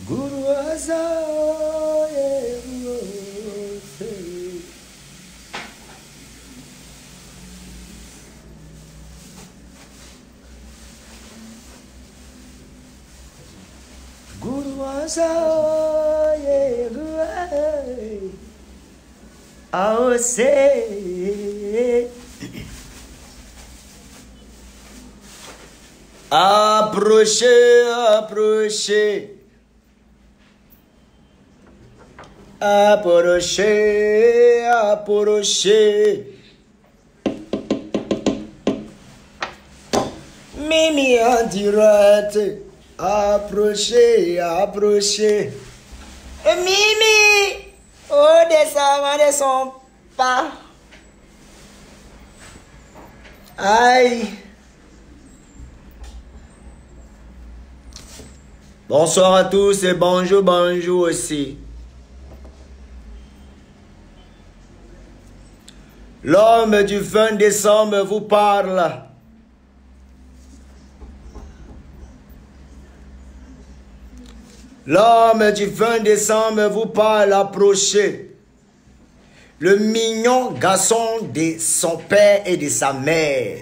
Guru Azaye Guru Azaye Aose Approchez, approchez. Approchez, approchez. Mimi en direct. Approchez, approchez. Et Mimi, oh, descend pas. Aïe. Bonsoir à tous et bonjour, bonjour aussi. L'homme du 20 décembre vous parle. L'homme du 20 décembre vous parle, approchez. Le mignon garçon de son père et de sa mère.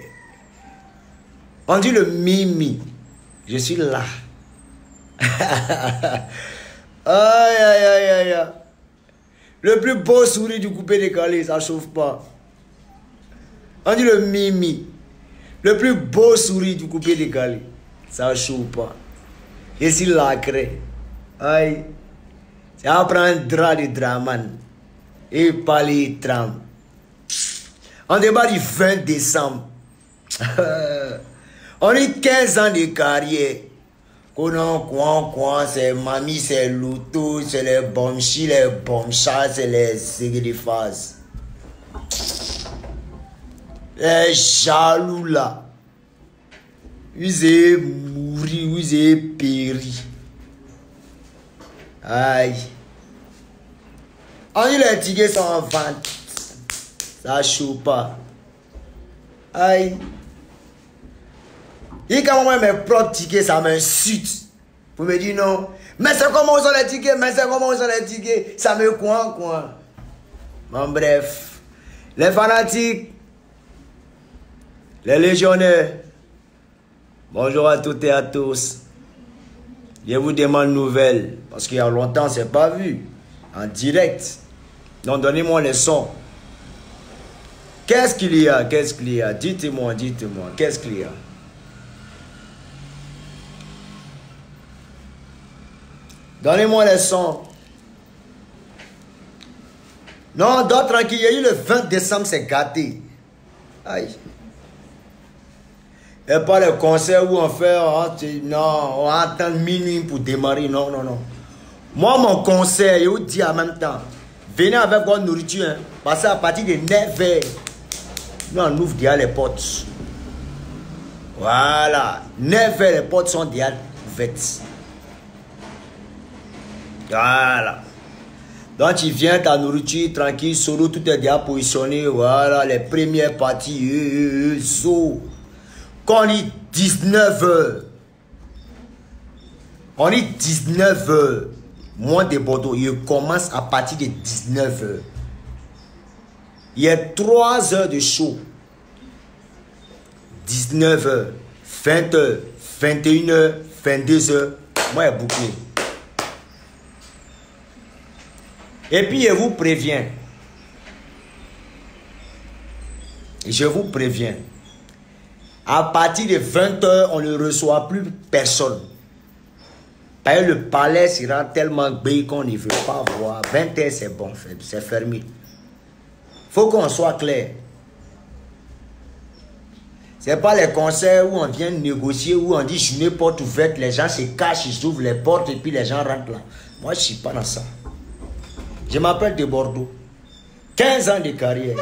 On dit le Mimi. Je suis là. Aïe, aïe, aïe, aïe. Le plus beau sourire du coupé décalé, ça chauffe pas. On dit le Mimi. Le plus beau sourire du coupé décalé, ça chauffe pas. Et si lacré. Aïe. Ça prend un drap de draman. Et pas les trams. On débat du 20 décembre. On est 15 ans de carrière. Quoi, c'est mamie, c'est loutou, c'est les bomchis, les bomchas, c'est les ségrifas. Les jaloux là. Vous avez mouru, vous avez péri. Aïe. On dit les tickets sont en vente. Ça chauffe pas. Aïe. Et quand moi mes propres tickets, ça m'insulte. Vous me dites non. Mais c'est comment on sort les tickets, mais c'est comment on sort les tickets. Ça me quoi. Bon bref. Les fanatiques. Les légionnaires. Bonjour à toutes et à tous. Je vous demande nouvelles. Parce qu'il y a longtemps, c'est pas vu. En direct. Donc donnez-moi les sons. Qu'est-ce qu'il y a? Qu'est-ce qu'il y a? Dites-moi. Qu'est-ce qu'il y a? Donnez-moi les sons. Non, d'autres tranquille. Il y a eu le 20 décembre, c'est gâté. Aïe. Et pas le concert où on fait, non, on attend minuit pour démarrer. Non. Moi, mon conseil, je vous dis en même temps, venez avec votre nourriture. Hein, parce qu'à partir de 9h, nous, on ouvre déjà les portes. Voilà. 9h, les portes sont déjà ouvertes. Voilà. Donc tu viens, ta nourriture tranquille, solo, tout est déjà positionné. Voilà, les premières parties. Quand on dit 19h, on dit 19h, moins de Bordeaux, il commence à partir de 19h. Il y a 3 heures de show. 19h, 20h, 21h, 22h. Moi, il y a bouclé. Et puis, je vous préviens. À partir de 20h, on ne reçoit plus personne. Parce que le palais sera tellement béni qu'on ne veut pas voir. 20h, c'est bon, c'est fermé. Il faut qu'on soit clair. Ce n'est pas les concerts où on vient négocier, où on dit journée porte ouverte, les gens se cachent, ils ouvrent les portes et puis les gens rentrent là. Moi, je ne suis pas dans ça. Je m'appelle de Bordeaux. 15 ans de carrière.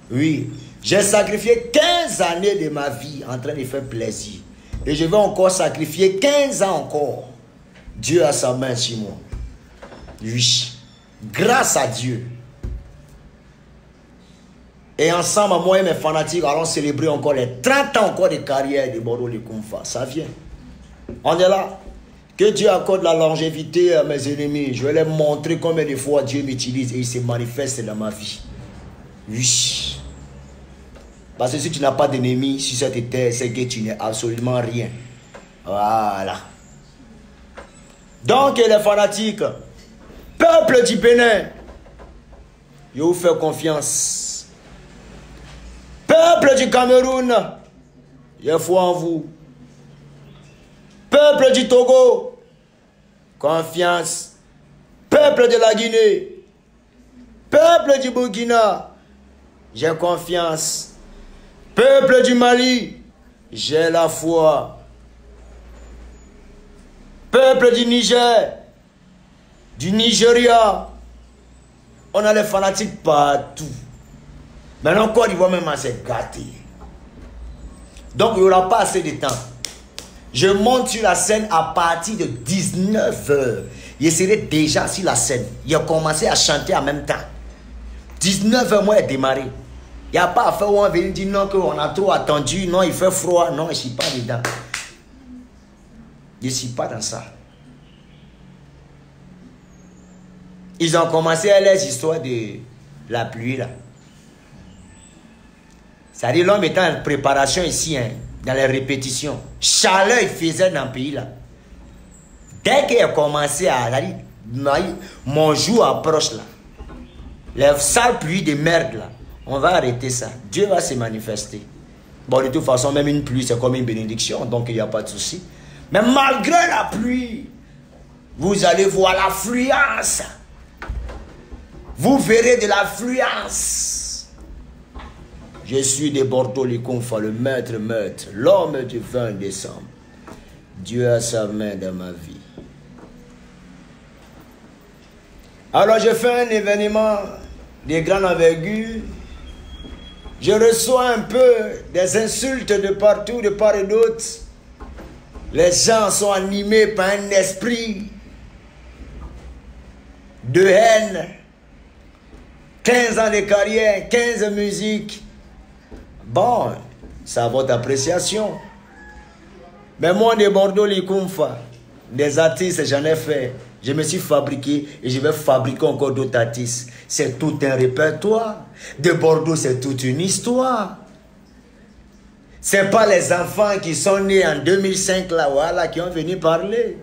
Oui. J'ai sacrifié 15 années de ma vie en train de faire plaisir. Et je vais encore sacrifier 15 ans encore. Dieu a sa main sur moi. Oui. Grâce à Dieu. Et ensemble, moi et mes fanatiques allons célébrer encore les 30 ans encore de carrière de Bordeaux de Kumfa. Ça vient. On est là. Que Dieu accorde la longévité à mes ennemis. Je vais leur montrer combien de fois Dieu m'utilise et il se manifeste dans ma vie. Oui. Parce que si tu n'as pas d'ennemis sur cette terre, c'est que tu n'es absolument rien. Voilà. Donc les fanatiques, peuple du Bénin, je vous fais confiance. Peuple du Cameroun, j'ai foi en vous. Peuple du Togo, confiance. Peuple de la Guinée, peuple du Burkina, j'ai confiance. Peuple du Mali, j'ai la foi. Peuple du Niger, du Nigeria, on a les fanatiques partout. Maintenant, Côte d'Ivoire même s'est gâté. Donc, il n'y aura pas assez de temps. Je monte sur la scène à partir de 19 h. Je serai déjà sur la scène. Il a commencé à chanter en même temps. 19 h, moi, j'ai démarré. Il n'y a pas à faire où on vient dire non, qu'on a trop attendu. Non, il fait froid. Non, je ne suis pas dedans. Je ne suis pas dans ça. Ils ont commencé à les histoires de la pluie là. C'est-à-dire l'homme était en préparation ici, hein, dans les répétitions. Chaleur il faisait dans le pays là. Dès qu'il a commencé à... Mon jour approche là. Les sales pluies de merde là. On va arrêter ça. Dieu va se manifester. Bon, de toute façon, même une pluie, c'est comme une bénédiction. Donc, il n'y a pas de souci. Mais malgré la pluie, vous allez voir l'affluence. Vous verrez de l'affluence. Je suis de Bordeaux, Likonfa, le maître, l'homme du 20 décembre. Dieu a sa main dans ma vie. Alors, je fais un événement de grande envergure. Je reçois un peu des insultes de partout, de part et d'autre. Les gens sont animés par un esprit de haine. 15 ans de carrière, 15 musiques. Bon, c'est à votre appréciation. Mais moi, de Bordeaux, Likonfa, des artistes, j'en ai fait. Je me suis fabriqué et je vais fabriquer encore d'autres artistes. C'est tout un répertoire. De Bordeaux, c'est toute une histoire. Ce n'est pas les enfants qui sont nés en 2005 là, voilà, qui ont venu parler.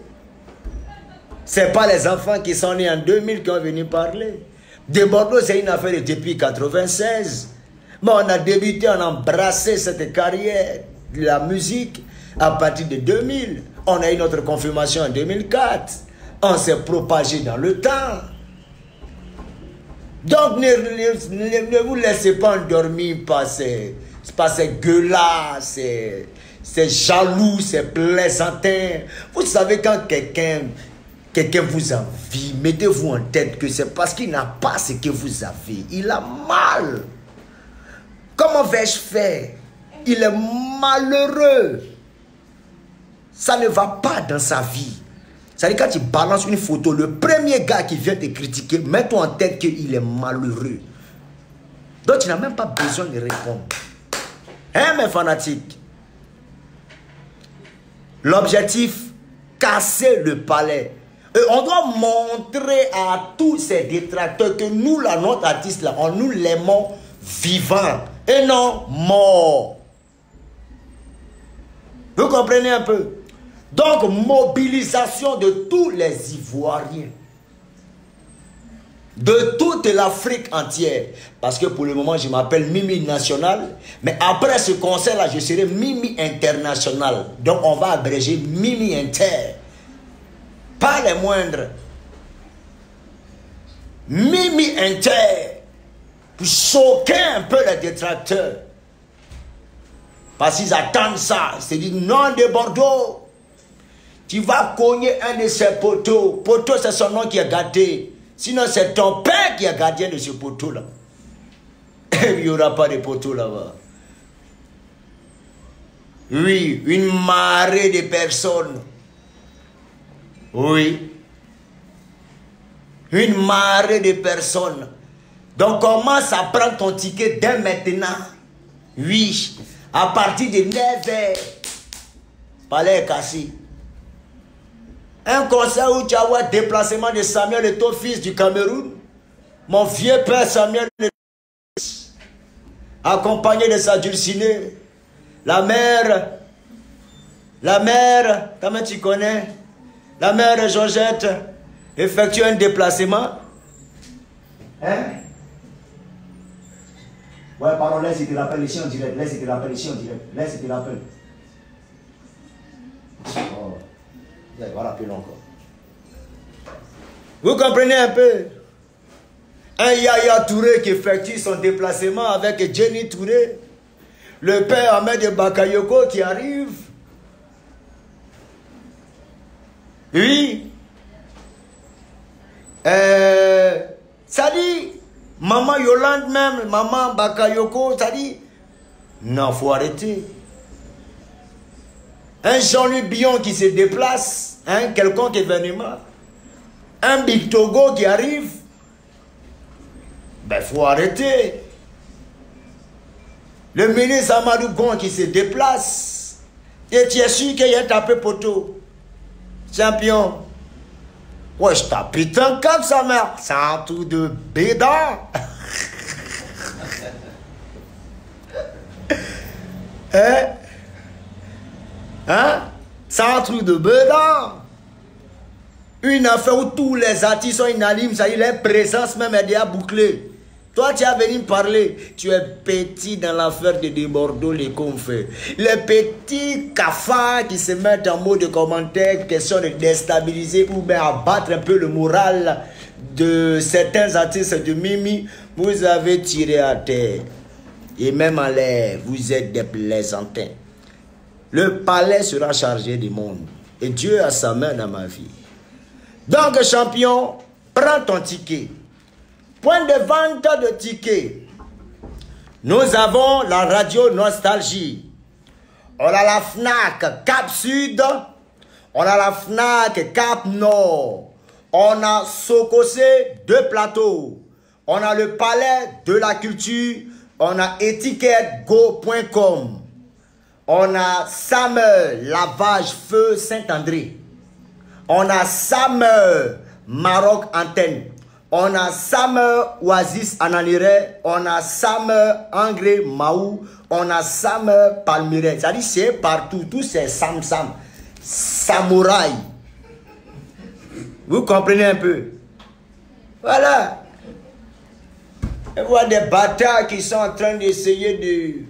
Ce n'est pas les enfants qui sont nés en 2000 qui ont venu parler. De Bordeaux, c'est une affaire depuis 1996. Mais on a débuté, on a embrassé cette carrière de la musique à partir de 2000. On a eu notre confirmation en 2004. On s'est propagé dans le temps. Donc ne vous laissez pas endormir par ces gueules-là, ces jaloux, ces plaisantins. Vous savez, quand quelqu'un vous envie, mettez-vous en tête que c'est parce qu'il n'a pas ce que vous avez. Il a mal. Comment vais-je faire? Il est malheureux. Ça ne va pas dans sa vie. C'est-à-dire quand tu balances une photo, le premier gars qui vient te critiquer, mets-toi en tête qu'il est malheureux. Donc tu n'as même pas besoin de répondre. Hein, mes fanatiques? L'objectif, casser le palais. Et on doit montrer à tous ces détracteurs que nous, là, notre artiste, là, nous l'aimons vivant et non mort. Vous comprenez un peu? Donc, mobilisation de tous les Ivoiriens. De toute l'Afrique entière. Parce que pour le moment, je m'appelle Mimi National. Mais après ce concert-là, je serai Mimi International. Donc, on va abréger Mimi Inter. Pas les moindres. Mimi Inter. Pour choquer un peu les détracteurs. Parce qu'ils attendent ça. Ils se disent non de Bordeaux. Tu vas cogner un de ces poteaux. Poteau, c'est son nom qui est gâté. Sinon, c'est ton père qui est gardien de ce poteau-là. Il n'y aura pas de poteau là-bas. Oui, une marée de personnes. Oui. Une marée de personnes. Donc, commence à prendre ton ticket dès maintenant. Oui. À partir de 9 h. Palais cassé. Un concert où tu as un déplacement de Samuel et ton fils du Cameroun. Mon vieux père Samuel, accompagné de sa dulcinée. La mère, comment tu connais? La mère Georgette effectue un déplacement. Hein? Ouais, pardon, laisse, il te rappelle ici en direct. Laisse, il te rappelle ici en direct. Laisse, il te rappelle. Oh. Il va rappeler encore. Vous comprenez un peu? Un Yaya Touré qui effectue son déplacement avec Jenny Touré. Le père Ahmed Bakayoko qui arrive. Oui. Ça dit, maman Yolande même, maman Bakayoko, ça dit, non, faut arrêter. Un Jean-Louis Bion qui se déplace, un quelconque événement, un Big Togo qui arrive, ben faut arrêter. Le ministre Amadou Gon qui se déplace, et tu es sûr qu'il y a tapé poteau. Champion. Ouais, je tape putain comme sa mère. C'est un truc de bédard. Hein? Hein? C'est un truc de bédard. Une affaire où tous les artistes sont inanimes, ça y est, leur présence même est déjà bouclée. Toi, tu as venu me parler. Tu es petit dans l'affaire de Bordeaux, les confrères. Les petits cafards qui se mettent en mode de commentaire, question de déstabiliser ou bien abattre un peu le moral de certains artistes de Mimi, vous avez tiré à terre. Et même en l'air, vous êtes des plaisantins. Le palais sera chargé du monde. Et Dieu a sa main dans ma vie. Donc, champion, prends ton ticket. Point de vente de tickets. Nous avons la radio Nostalgie. On a la FNAC Cap Sud. On a la FNAC Cap Nord. On a Sokosé, 2 plateaux. On a le Palais de la Culture. On a étiquetego.com. On a Sam Lavage Feu Saint-André. On a Sam Maroc Antenne. On a Sam Oasis Analire, on a Sam Angré Maou, on a Sam Palmyre. C'est-à-dire c'est partout, tous ces Sam. Samouraï. Vous comprenez un peu? Voilà. Et voilà des bâtards qui sont en train d'essayer de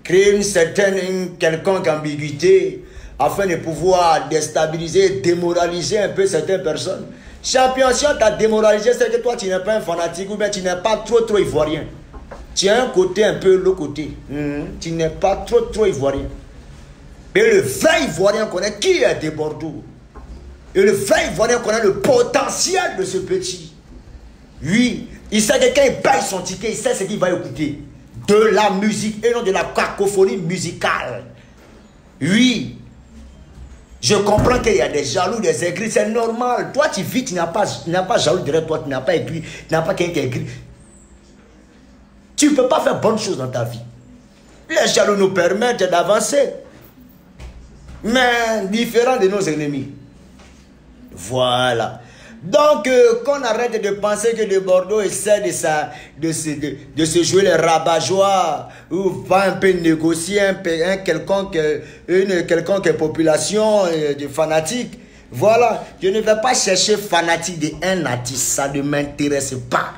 créer une certaine, quelconque ambiguïté afin de pouvoir déstabiliser, démoraliser un peu certaines personnes. Champion, si on t'a démoralisé, c'est que toi tu n'es pas un fanatique ou bien tu n'es pas trop ivoirien. Tu as un côté un peu l'autre côté. Tu n'es pas trop ivoirien. Mais le vrai ivoirien connaît qui est de Bordeaux. Et le vrai ivoirien connaît le potentiel de ce petit. Oui, il sait que quand il paye son ticket, il sait ce qu'il va écouter. De la musique et non de la cacophonie musicale. Oui. Je comprends qu'il y a des jaloux, des aigris, c'est normal. Toi, tu vis, tu n'as pas jaloux derrière toi, tu n'as pas aigri, tu n'as pas quelqu'un qui est aigri. Tu ne peux pas faire bonne chose dans ta vie. Les jaloux nous permettent d'avancer. Mais différents de nos ennemis. Voilà. Donc, qu'on arrête de penser que le Bordeaux essaie de se jouer les rabat-joie ou va un peu négocier une quelconque population de fanatiques. Voilà. Je ne vais pas chercher fanatique d'un artiste. Ça ne m'intéresse pas.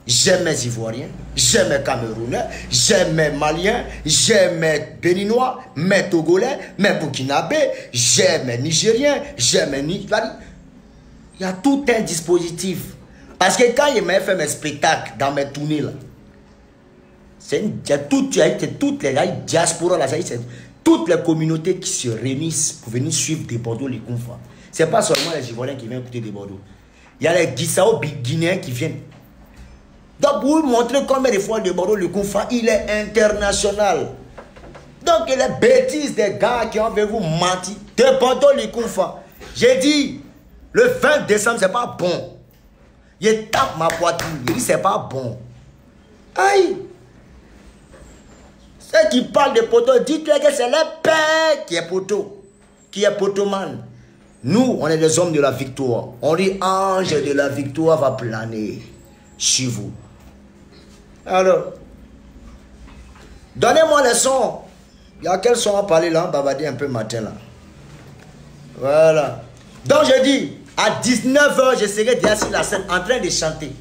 J'aime mes Ivoiriens, j'aime mes Camerounais, j'aime mes Maliens, j'aime mes Béninois, mes Togolais, mes Burkinabés, j'aime mes Nigériens, j'aime mes Nigériens. Il y a tout un dispositif. Parce que quand il m'a fait mes spectacles dans mes tournées, là, c'est toutes les diasporas, là, toutes les communautés qui se réunissent pour venir suivre des Bordeaux, les Kounfa. Ce n'est pas seulement les Ivoiriens qui viennent écouter des Bordeaux. Il y a les Guissao Guinéens qui viennent. Donc, pour vous montrer combien de fois de Bordeaux, le Kounfa, il est international. Donc, les bêtises des gars qui ont veut vous mentir. De Bordeaux, le Kounfa. J'ai dit, le 20 décembre, c'est pas bon. Il tape ma poitrine. Il dit, c'est pas bon. Aïe. Ceux qui parlent de poteau, dites-leur que c'est le père qui est poteau. Qui est potoman. Nous, on est des hommes de la victoire. On dit, ange de la victoire va planer sur vous. Alors, donnez-moi les sons. Il y a quel son à parler là? Babader un peu matin là. Voilà. Donc je dis, à 19 h, je serai déjà sur la scène en train de chanter.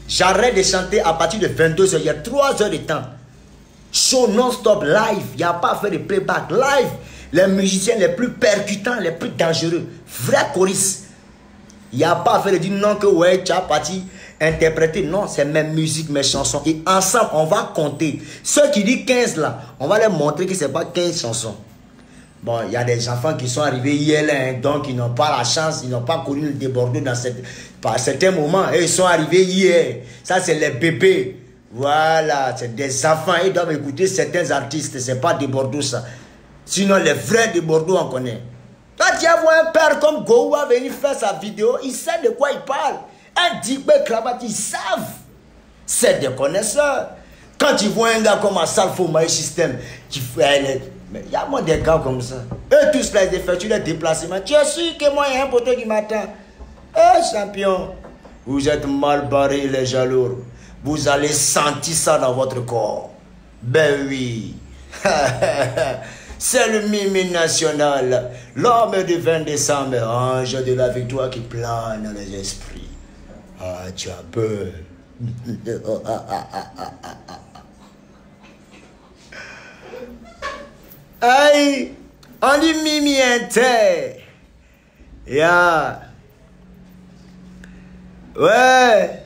J'arrête de chanter à partir de 22 h. Il y a 3 heures de temps. Show non-stop, live. Il n'y a pas à faire de playback. Live. Les musiciens les plus percutants, les plus dangereux. Vrai choristes. Il n'y a pas à faire de dire non que ouais, tu as parti interpréter. Non, c'est mes musiques, mes chansons. Et ensemble, on va compter. Ceux qui disent 15 là, on va leur montrer que ce n'est pas 15 chansons. Bon, il y a des enfants qui sont arrivés hier, hein, donc ils n'ont pas la chance, ils n'ont pas connu le débordement par certains moments. Et ils sont arrivés hier. Ça, c'est les bébés. Voilà, c'est des enfants. Ils doivent écouter certains artistes. Ce n'est pas des Bordeaux, ça. Sinon, les vrais de Bordeaux, on connaît. Quand tu vois un père comme Gowa venir faire sa vidéo, il sait de quoi il parle. Un Digbe Cravate, ils savent. C'est des connaisseurs. Quand tu vois un gars comme Assalfo My System, qui fait... Mais il y a moins des gars comme ça. Eux tous là, ils effectuent les déplacements. Tu es sûr que moi, il y a un poteau qui m'attend. Eh, champion, vous êtes mal barrés, les jaloux. Vous allez sentir ça dans votre corps. Ben oui. C'est le Mimi national. L'homme du 20 décembre, ange de la victoire qui plane dans les esprits. Ah, tu as peur. Aïe, on dit Mimi Inter. Yeah. Ouais.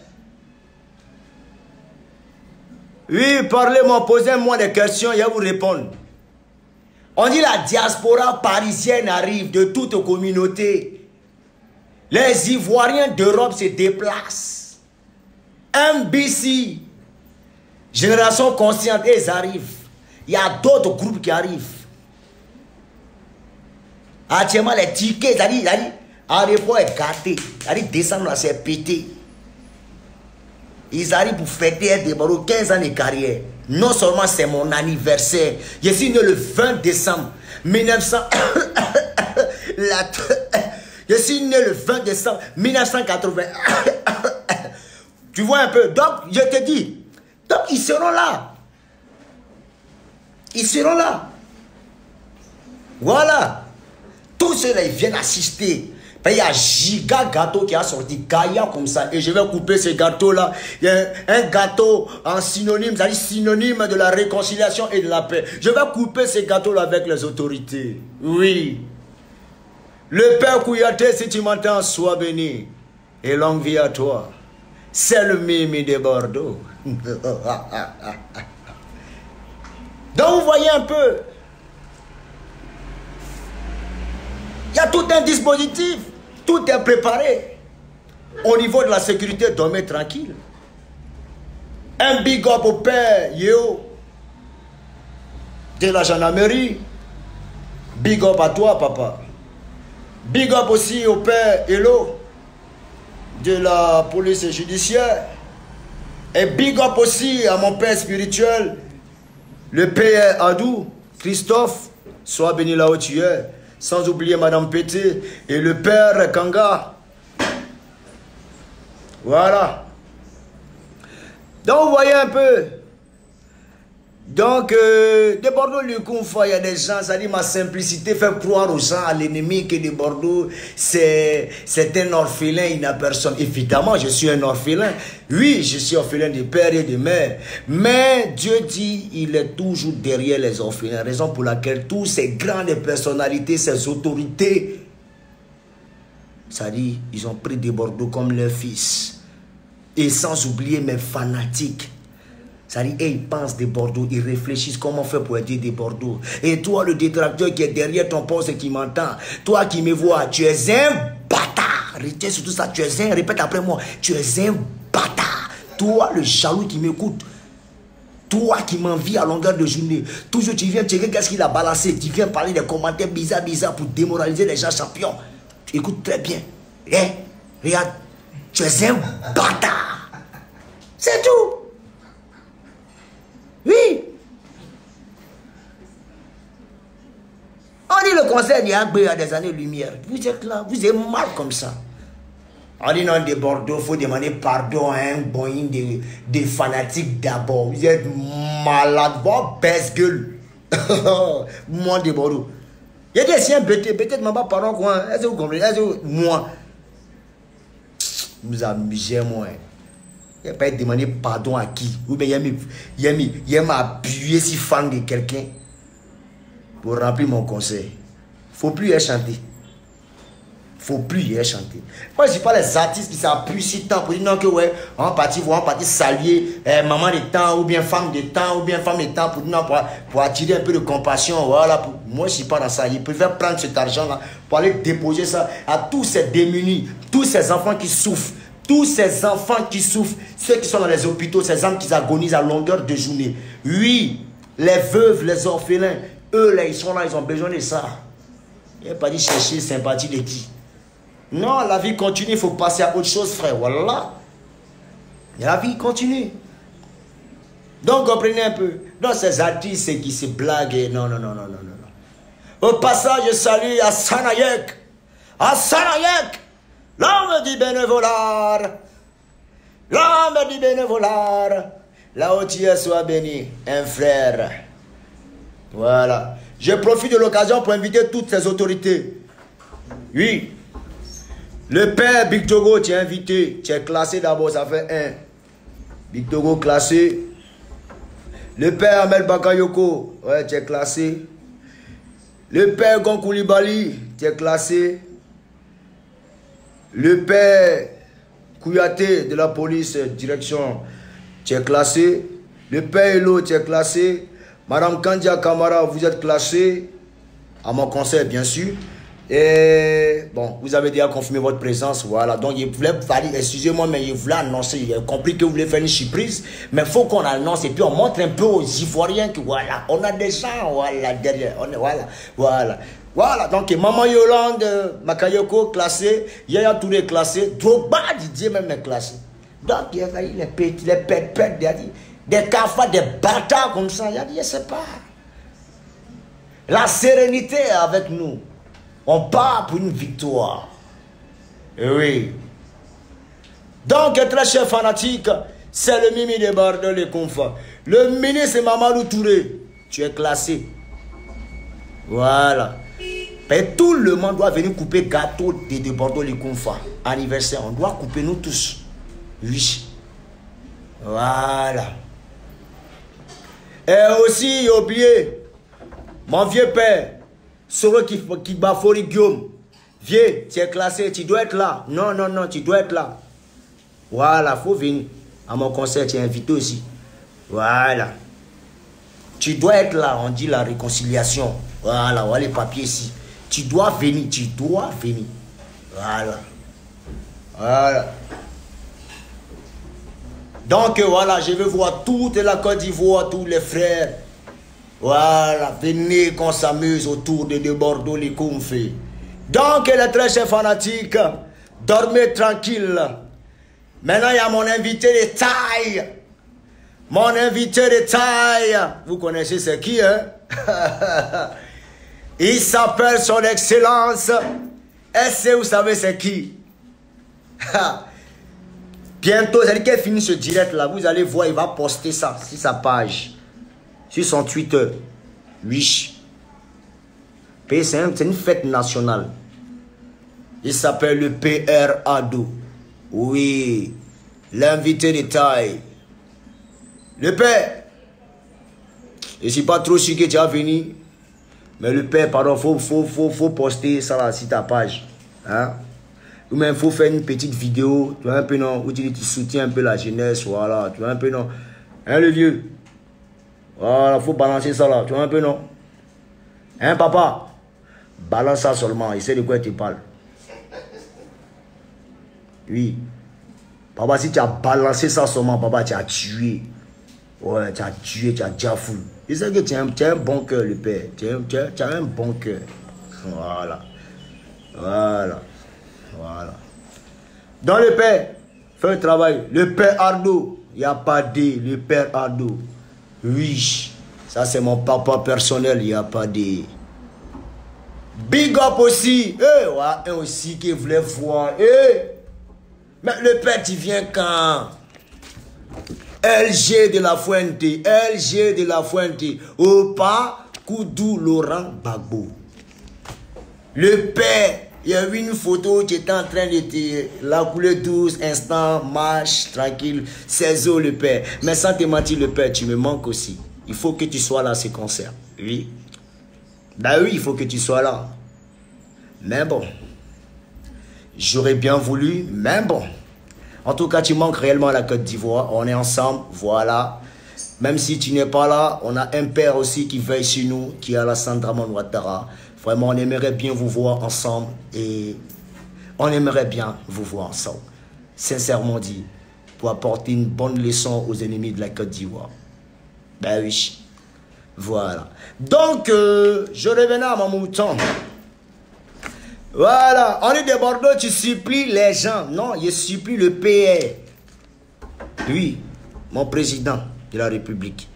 Oui, parlez-moi, posez-moi des questions, je vais vous répondre. On dit la diaspora parisienne arrive de toute communauté. Les Ivoiriens d'Europe se déplacent. MBC, Génération Consciente, ils arrivent. Il y a d'autres groupes qui arrivent. Actuellement, les tickets, l'aéroport est gâté. Descendre là, c'est pété. Ils arrivent pour fêter des barreaux 15 ans de carrière. Non seulement c'est mon anniversaire. Je suis né le 20 décembre 1900. Je suis né le 20 décembre 1980. Tu vois un peu. Donc, je te dis. Donc, ils seront là. Ils seront là. Voilà. Tous ceux-là, ils viennent assister. Il y a giga gâteau qui a sorti Gaïa comme ça. Et je vais couper ce gâteau-là. Il y a un gâteau en synonyme, c'est-à-dire synonyme de la réconciliation et de la paix. Je vais couper ce gâteau-là avec les autorités. Oui. Le Père Kouyaté, si tu m'entends, sois béni. Et longue vie à toi. C'est le Mimi de Bordeaux. Donc vous voyez un peu. Il y a tout un dispositif. Tout est préparé. Au niveau de la sécurité, dormez tranquille. Un big up au père Yeo de la gendarmerie. Big up à toi, papa. Big up aussi au père Hello de la police judiciaire. Et big up aussi à mon père spirituel, le père Adou, Christophe. Sois béni là où tu es. Sans oublier Madame Pété et le père Kanga. Voilà. Donc, vous voyez un peu. Donc, de Bordeaux, il y a des gens, ça dit ma simplicité fait croire aux gens, à l'ennemi, que de Bordeaux, c'est un orphelin, il n'a personne. Évidemment, je suis un orphelin. Oui, je suis orphelin de père et de mère. Mais Dieu dit, il est toujours derrière les orphelins. Raison pour laquelle tous ces grandes personnalités, ces autorités, ça dit, ils ont pris de Bordeaux comme leur fils. Et sans oublier mes fanatiques. Ça dit, ils pensent de Bordeaux, ils réfléchissent comment faire pour aider des Bordeaux. Et toi, le détracteur qui est derrière ton poste et qui m'entend, toi qui me vois, tu es un bâtard. Retiens surtout ça, tu es un, répète après moi, tu es un bâtard. Toi, le jaloux qui m'écoute, toi qui m'envie à longueur de journée, toujours tu viens checker qu'est-ce qu'il a balancé, tu viens parler des commentaires bizarres pour démoraliser les gens champions. Tu écoutes très bien. Regarde, tu es un bâtard. C'est tout. Oui. On dit le concert Niagbé a des années-lumière. Vous êtes là, vous êtes mal comme ça. On dit non, de Bordeaux, il faut demander pardon à un boing des fanatiques d'abord. Vous êtes malade, vous baisse-gueule. Moi de Bordeaux. Il y a des siens bêtés, peut-être maman pardon quoi. Est-ce que vous comprenez? Est-ce que moi, vous amusez moi. Il n'y a pas demander pardon à qui? Ou bien il m'a appuyé si fan de quelqu'un pour remplir mon conseil. Il ne faut plus y chanter. Il ne faut plus y chanter. Moi, je ne suis pas les artistes qui s'appuient si tant pour dire non que ouais, on va partir saluer maman de temps ou bien femme de temps ou bien femme de temps pour, non, pour attirer un peu de compassion. Voilà. Moi, je ne suis pas dans ça. Ils préfèrent prendre cet argent-là pour aller déposer ça à tous ces démunis, tous ces enfants qui souffrent. Tous ces enfants qui souffrent, ceux qui sont dans les hôpitaux, ces hommes qui agonisent à longueur de journée. Oui, les veuves, les orphelins, eux là, ils sont là, ils ont besoin de ça. Il n'y a pas dit chercher sympathie de qui. Non, la vie continue, il faut passer à autre chose, frère. Voilà. Et la vie continue. Donc, comprenez un peu. Donc, ces artistes qui se blaguent, non. Au passage, je salue Hassan Hayek. Hassan Hayek. L'homme du bénévolat, l'homme du bénévolat, là où tu es, sois béni, un frère. Voilà. Je profite de l'occasion pour inviter toutes ces autorités. Oui. Le père Big Togo, tu es invité. Tu es classé d'abord, ça fait 1. Big Togo classé. Le père Ahmed Bakayoko, ouais, tu es classé. Le père Gonkoulibaly, tu es classé. Le père Kouyaté de la police direction, tu es classé. Le père Elo, tu es classé. Madame Kandia Kamara, vous êtes classé. À mon conseil, bien sûr. Et bon, vous avez déjà confirmé votre présence. Voilà. Donc, il voulait, excusez-moi, mais il voulait annoncer. Il a compris que vous voulez faire une surprise. Mais il faut qu'on annonce et puis on montre un peu aux Ivoiriens que voilà, on a des gens voilà, derrière. Voilà, donc Maman Yolande, Makayoko classé, Yaya Touré classé, Drogba Didier même est classé. Donc il y a les petits, les pètes, des cafards, des bâtards comme ça, il a dit, je sais pas. La sérénité est avec nous. On part pour une victoire. Et oui. Donc, très cher fanatique, c'est le Mimi de Bordeaux, les confins. Le ministre Mamadou Touré, tu es classé. Voilà. Et tout le monde doit venir couper gâteau de Bordeaux les confins. Anniversaire, on doit couper nous tous. Oui. Voilà. Et aussi, j'ai oublié, mon vieux père, Soro qui Bafori Guillaume. Vieux, tu es classé, tu dois être là. Non, tu dois être là. Voilà, il faut venir. À mon concert, tu es invité aussi. Voilà. Tu dois être là, on dit la réconciliation. Voilà, voilà les papiers ici. Tu dois venir, Voilà. Voilà. Donc voilà, je veux voir toute la Côte d'Ivoire, tous les frères. Voilà, venez qu'on s'amuse autour de Bordeaux, les confés. Donc les très chers fanatiques, dormez tranquille. Maintenant, il y a mon invité de taille. Mon invité de taille. Vous connaissez c'est qui, hein? Il s'appelle son excellence. Est-ce que vous savez c'est qui? Bientôt, c'est-à-dire qu'elle finit ce direct là, vous allez voir, il va poster ça sur sa page, sur son Twitter. Oui. C'est une fête nationale. Il s'appelle le PR Ado. Oui. L'invité de taille. Le père. Je ne suis pas trop sûr que tu as venu. Mais le père, pardon, faut poster ça là sur ta page. Hein? Ou même, il faut faire une petite vidéo, tu vois un peu non, où tu soutiens un peu la jeunesse, voilà, tu vois un peu non. Hein, le vieux? Voilà, il faut balancer ça là, tu vois un peu non? Hein, papa? Balance ça seulement, il sait de quoi tu parles. Oui. Papa, si tu as balancé ça seulement, papa, tu as tué. Ouais, tu as tué, tu as déjà fou. Il sait que tu as un bon cœur, le père. Tu as un bon cœur. Voilà. Voilà. Voilà. Dans le père, fais un travail. Le père Ardo, il n'y a pas de. Le père Ardo. Oui. Ça, c'est mon papa personnel, il n'y a pas de. Big up aussi. Ouais, aussi qui voulait voir. Mais le père, tu viens quand? LG de la Fuente. LG de la Fuente. Opa Koudou Laurent Gbagbo. Le père, il y a eu une photo qui était en train de te la couler douce, instant, marche, tranquille. 16 ans le père. Mais sans te mentir, le père, tu me manques aussi. Il faut que tu sois là à ce concert. Oui. Ben oui, il faut que tu sois là. Mais bon. J'aurais bien voulu, mais bon. En tout cas, tu manques réellement à la Côte d'Ivoire. On est ensemble, voilà. Même si tu n'es pas là, on a un père aussi qui veille sur nous, qui est Alassane Dramane Ouattara. Vraiment, on aimerait bien vous voir ensemble. Et on aimerait bien vous voir ensemble. Sincèrement dit, pour apporter une bonne leçon aux ennemis de la Côte d'Ivoire. Ben oui. Voilà. Donc, je revenais à mon mouton. Voilà. On est de Bordeaux, tu supplies les gens. Non, je supplie le PR. Oui, mon président de la République,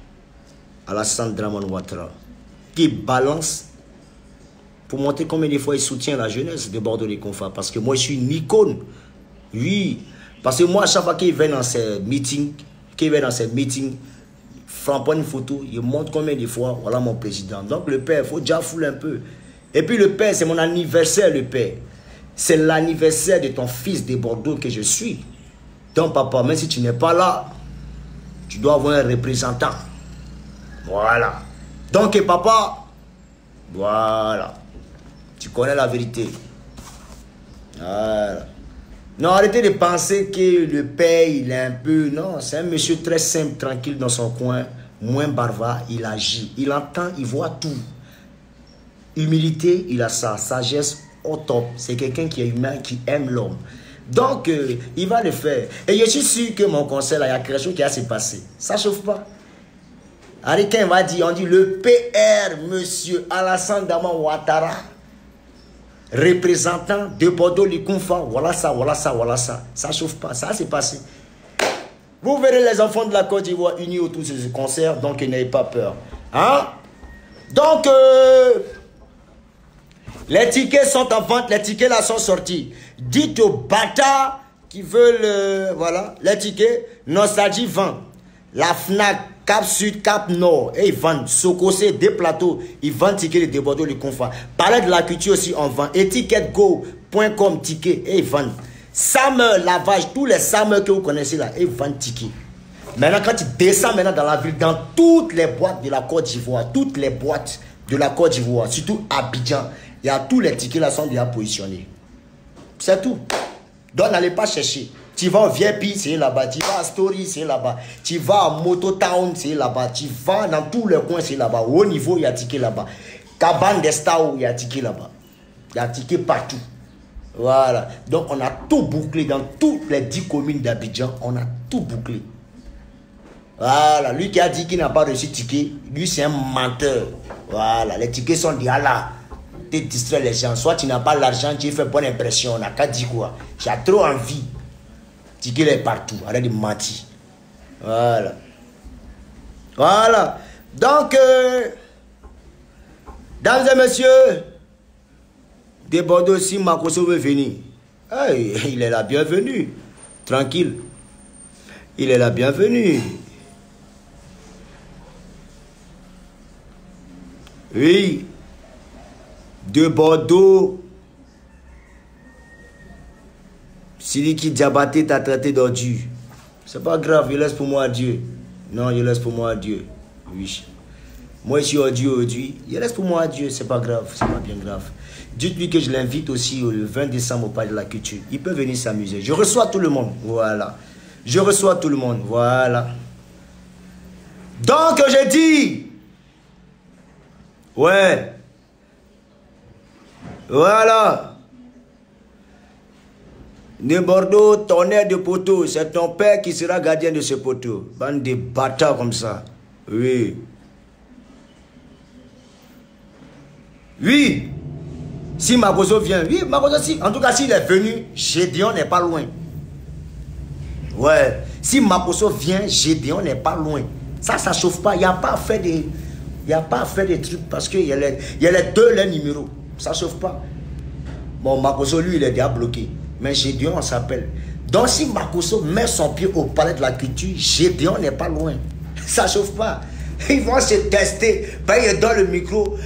Alassane Dramane Ouattara, qui balance pour montrer combien de fois il soutient la jeunesse de Bordeaux-les-Confins. Parce que moi, je suis une icône. Oui. Parce que moi, à chaque fois qu'il vient dans ces meetings, frappant une photo, il montre combien de fois, voilà mon président. Donc le père, il faut déjà fouler un peu. Et puis le père, c'est mon anniversaire, le père. C'est l'anniversaire de ton fils de Bordeaux que je suis. Donc papa, même si tu n'es pas là, tu dois avoir un représentant. Voilà. Donc papa, voilà. Tu connais la vérité. Voilà. Non, arrêtez de penser que le père, il est un peu... Non, c'est un monsieur très simple, tranquille dans son coin, moins barbare, il agit. Il entend, il voit tout. Humilité, il a ça. Sagesse, au top. C'est quelqu'un qui est humain, qui aime l'homme. Donc, il va le faire. Et je suis sûr que mon conseil, là, il y a quelque chose qui va se passer. Ça ne chauffe pas. Aricain va dire, on dit le PR, monsieur Alassane Dramane Ouattara, représentant de Bordeaux-les-Confins. Voilà ça, voilà ça, voilà ça. Ça ne chauffe pas, ça s'est passé. Vous verrez les enfants de la Côte d'Ivoire unis autour de ce concert, donc n'ayez pas peur. Hein? Donc, les tickets sont en vente, les tickets là sont sortis. Dites aux bâtards qui veulent, voilà, les tickets, Nostalgie vend. La FNAC, Cap Sud, Cap Nord, et ils vendent. Sokosé, des plateaux, ils vendent tickets de Bordeaux-les-Confins. Parler de la culture aussi, on vend. Etiquetego.com, tickets, et ils vendent. Summer, lavage, tous les Summer que vous connaissez là, ils vendent tickets. Maintenant, quand tu descends maintenant dans la ville, dans toutes les boîtes de la Côte d'Ivoire, toutes les boîtes de la Côte d'Ivoire, surtout Abidjan, il y a tous les tickets là sont déjà positionnés. C'est tout. Donc, n'allez pas chercher. Tu vas au VIP, c'est là-bas. Tu vas à Story, c'est là-bas. Tu vas à Mototown, c'est là-bas. Tu vas dans tous les coins, c'est là-bas. Au niveau, il y a ticket là-bas. Cabane des Stars, il y a ticket là-bas. Il y a ticket partout. Voilà. Donc, on a tout bouclé dans toutes les 10 communes d'Abidjan. On a tout bouclé. Voilà. Lui qui a dit qu'il n'a pas reçu ticket, lui, c'est un menteur. Voilà. Les tickets sont déjà là. Tu distrais les gens. Soit tu n'as pas l'argent, tu fais bonne impression. On n'a qu'à dire quoi. Tu as trop envie. Ticket est partout. Arrête de mentir. Voilà. Voilà. Donc, dames et messieurs, de Bordeaux, si Makosso veut venir, hey, il est la bienvenue. Tranquille. Il est la bienvenue. Oui. De Bordeaux, Siliki Diabaté t'a traité d'ordure. C'est pas grave, je laisse pour moi à Dieu. Non, je laisse pour moi à Dieu. Oui. Moi, je suis ordure aujourd'hui. Je laisse pour moi à Dieu, c'est pas grave, c'est pas bien grave. Dites-lui que je l'invite aussi le 20 décembre au Palais de la Culture. Il peut venir s'amuser. Je reçois tout le monde. Voilà. Je reçois tout le monde. Voilà. Donc, j'ai dit. Ouais. Voilà. De Bordeaux, tonnerre de poteau, c'est ton père qui sera gardien de ce poteau. Bande de bâtards comme ça. Oui. Oui. Si Makosso vient, oui, Makosso, si. En tout cas, s'il est venu, Gédéon n'est pas loin. Ouais. Si Makosso vient, Gédéon n'est pas loin. Ça chauffe pas. Il n'y a pas à faire des... Il n'y a pas à faire des trucs parce qu'il y a les deux les numéros. Ça ne chauffe pas. Bon, Makosso, lui, il est déjà bloqué. Mais Gédéon, on s'appelle. Donc, si Makosso met son pied au palais de la culture, Gédéon n'est pas loin. Ça ne chauffe pas. Ils vont se tester. Ben, il donne le micro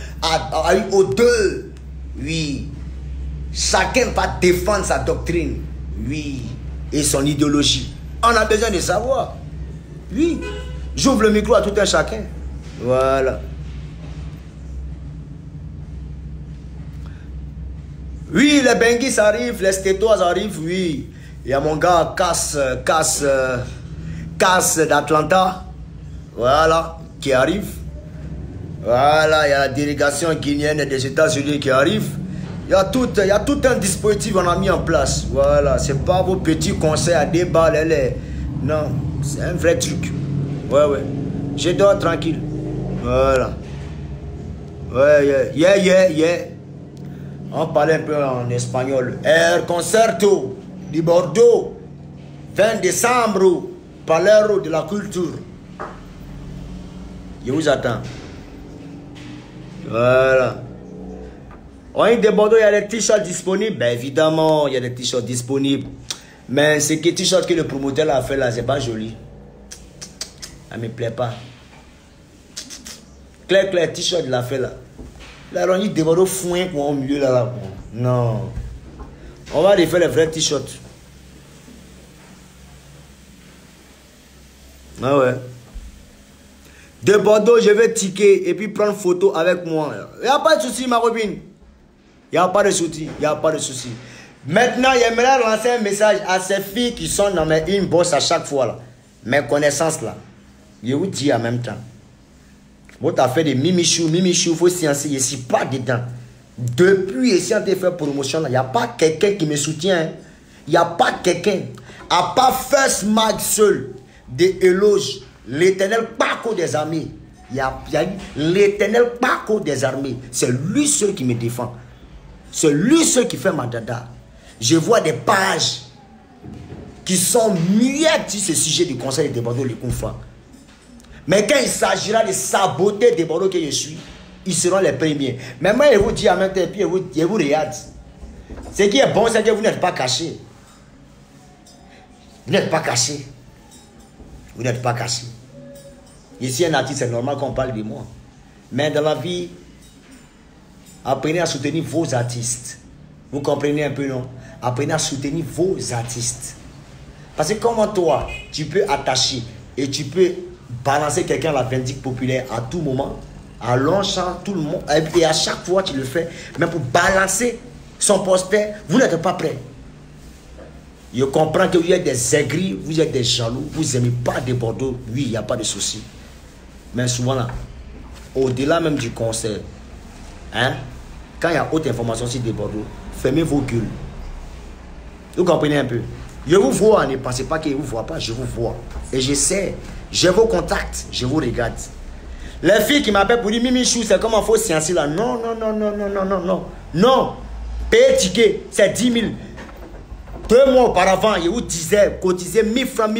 aux deux. Oui. Chacun va défendre sa doctrine. Oui. Et son idéologie. On a besoin de savoir. Oui. J'ouvre le micro à tout un chacun. Voilà. Oui, les Benguis arrivent, les Stétois arrivent, oui. Il y a mon gars Cass d'Atlanta. Voilà, qui arrive. Voilà, il y a la délégation guinéenne des États-Unis qui arrive. Il y a tout un dispositif qu'on a mis en place. Voilà, c'est pas vos petits conseils à débat. Non, c'est un vrai truc. Ouais. Je dors tranquille. Voilà. Ouais, yeah. On parlait un peu en espagnol. El concerto de Bordeaux, 20 décembre, Palais de la culture. Je vous attends. Voilà. On est de Bordeaux, il y a des t-shirts disponibles. Ben évidemment, il y a des t-shirts disponibles. Mais ce qui t-shirt que le promoteur a fait là, c'est pas joli. Ça ne me plaît pas. Claire, t-shirt il a fait là. Là, on dit de Bordeaux foin au milieu là. Non. On va refaire les vrais t-shirts. Ah ouais. De Bordeaux, je vais ticker et puis prendre photo avec moi. Il n'y a pas de souci, ma copine. Il n'y a pas de souci. Il n'y a pas de souci. Maintenant, j'aimerais lancer un message à ces filles qui sont dans mes inbox à chaque fois. Là. Mes connaissances là. Je vous dis en même temps. Votre affaire de mimichou, il faut sciencer. Je ne suis pas dedans. Depuis ici, on a fait promotion. Il n'y a pas quelqu'un qui me soutient. Il n'y a pas quelqu'un. À part First Mag seul. Des éloges. L'éternel Paco des armées. Il y a l'éternel Paco des armées. C'est lui seul qui me défend. C'est lui seul qui fait ma dada. Je vois des pages qui sont muettes sur ce sujet du conseil de Bordeaux, les Kounfa. Mais quand il s'agira de saboter des Bordeaux que je suis, ils seront les premiers. Mais moi, je vous dis en même temps, puis je vous regarde. Ce qui est bon, c'est que vous n'êtes pas caché. Vous n'êtes pas caché. Vous n'êtes pas caché. Ici, un artiste, c'est normal qu'on parle de moi. Mais dans la vie, apprenez à soutenir vos artistes. Vous comprenez un peu, non? Apprenez à soutenir vos artistes. Parce que comment toi, tu peux attacher et tu peux balancer quelqu'un à la vindicte populaire à tout moment, à Longchamp, tout le monde, et à chaque fois tu le fais, même pour balancer son poster, vous n'êtes pas prêt. Je comprends que vous êtes des aigris, vous êtes des jaloux, vous n'aimez pas des Bordeaux, oui, il n'y a pas de souci. Mais souvent là, au-delà même du concert, hein, quand il y a autre information sur des Bordeaux, fermez vos gueules. Vous comprenez un peu? Je vous vois, ne pensez pas que je ne vous vois pas, je vous vois. Et je sais, j'ai vos contacts, je vous regarde. Les filles qui m'appellent pour dire Mimichou, c'est comme un faux scientifique là. Non. Non. Payer ticket, c'est 10 000. 2 mois auparavant, je vous disais, cotiser 1000 francs.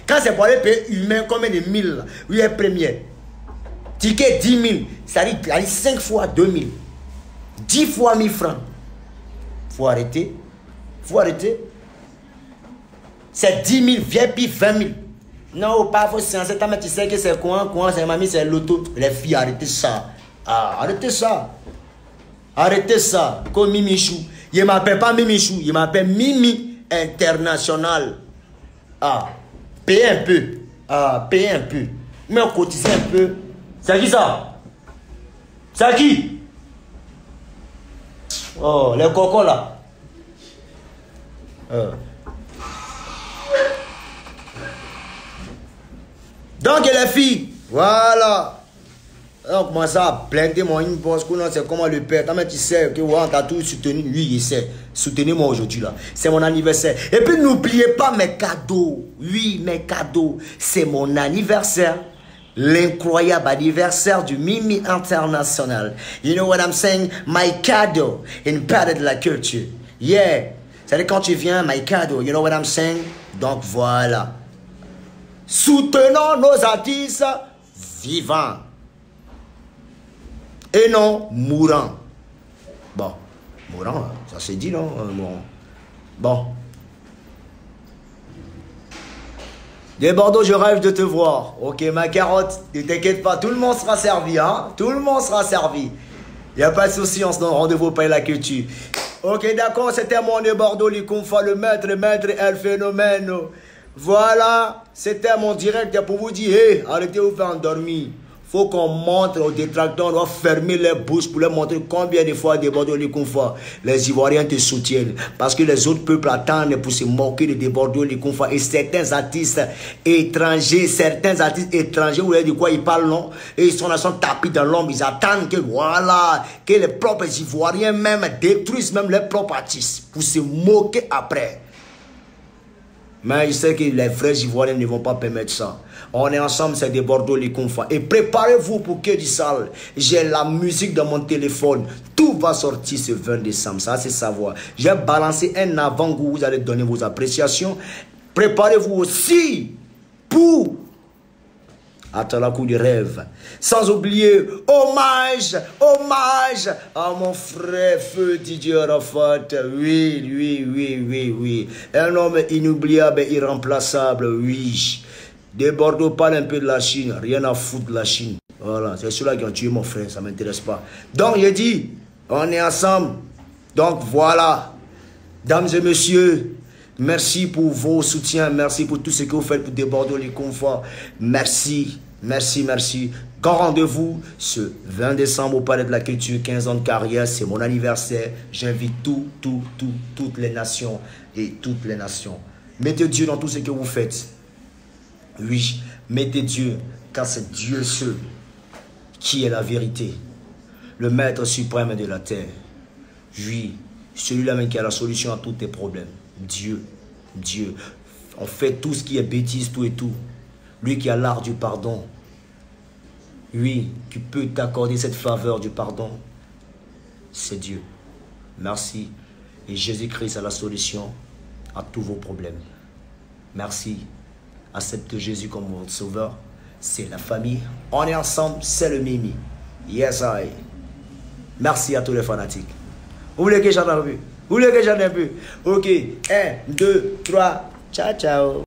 Quand c'est pour aller payer humain, combien de 1000? Oui, est premier. Ticket 10 000, ça arrive 5 fois 2000. 10 fois 1000 francs. Faut arrêter. C'est 10 000, viens puis 20 000. Non, pas faut sciencer, tu sais que c'est quoi, c'est mamie, c'est l'auto. Les filles, arrêtez ça. Ah, arrêtez ça. Comme Mimichou. Il ne m'appelle pas Mimichou, il m'appelle Mimi International. Ah, payez un peu. Mais on cotise un peu. C'est qui ça? C'est qui? Oh, les cocos là. Donc les filles, voilà. On commence à blinder mon inbox, c'est comment le père. Tu sais que on t'a tout soutenu. Lui, il sait. Soutenez-moi aujourd'hui là. C'est mon anniversaire. Et puis n'oubliez pas mes cadeaux. Oui, mes cadeaux. C'est mon anniversaire. L'incroyable anniversaire du Mimi International. You know what I'm saying? My cadeau. Une période de la culture. Yeah. C'est-à-dire quand tu viens, my cadeau. You know what I'm saying? Donc voilà. Soutenons nos artistes vivants. Et non mourants. Bon, Moran, ça s'est dit, non, Moran? Bon. Des Bordeaux, je rêve de te voir. Ok, ma carotte, ne t'inquiète pas, tout le monde sera servi, hein? Tout le monde sera servi. Il n'y a pas de souci, on se donne rendez-vous pour la culture. Ok, d'accord, c'était mon de Bordeaux, Likonfa, le maître est le phénomène. Voilà, c'était mon direct pour vous dire, hey, arrêtez de vous faire endormir. Faut qu'on montre aux détracteurs, on doit fermer les bouches pour leur montrer combien de fois des Bordeaux, Likonfa, les Ivoiriens te soutiennent. Parce que les autres peuples attendent pour se moquer de Bordeaux, Likonfa. Et certains artistes étrangers, vous voyez de quoi ils parlent, non? Et ils sont tapis dans l'ombre, ils attendent que, voilà, que les propres Ivoiriens même détruisent même leurs propres artistes pour se moquer après. Mais je sais que les vrais Ivoiriens ne vont pas permettre ça. On est ensemble, c'est des Bordeaux, Likonfa. Et préparez-vous pour que du sale. J'ai la musique dans mon téléphone. Tout va sortir ce 20 décembre. Ça, c'est savoir. J'ai balancé un avant-goût. Vous allez donner vos appréciations. Préparez-vous aussi pour attends coup de rêve. Sans oublier, hommage à mon frère Feu Didier Arafat. Oui. Un homme inoubliable et irremplaçable, oui. Des Bordeaux parlent un peu de la Chine. Rien à foutre de la Chine. Voilà, c'est ceux-là qui ont tué mon frère, ça ne m'intéresse pas. Donc, j'ai dit, on est ensemble. Donc, voilà. Dames et messieurs, merci pour vos soutiens. Merci pour tout ce que vous faites pour des Bordeaux, Likonfa. Merci. Grand rendez-vous ce 20 décembre au Palais de la Culture, 15 ans de carrière. C'est mon anniversaire. J'invite toutes les nations et toutes les nations. Mettez Dieu dans tout ce que vous faites. Oui, mettez Dieu, car c'est Dieu seul qui est la vérité, le maître suprême de la terre. Oui, celui-là même qui a la solution à tous tes problèmes. Dieu. On fait tout ce qui est bêtise, tout et tout. Lui qui a l'art du pardon. Oui, qui peut t'accorder cette faveur du pardon. C'est Dieu. Merci. Et Jésus-Christ a la solution à tous vos problèmes. Merci. Accepte Jésus comme votre sauveur. C'est la famille. On est ensemble, c'est le Mimi. Yes, I. Merci à tous les fanatiques. Vous voulez que j'en ai un peu? Ok, 1, 2, 3. Ciao, ciao.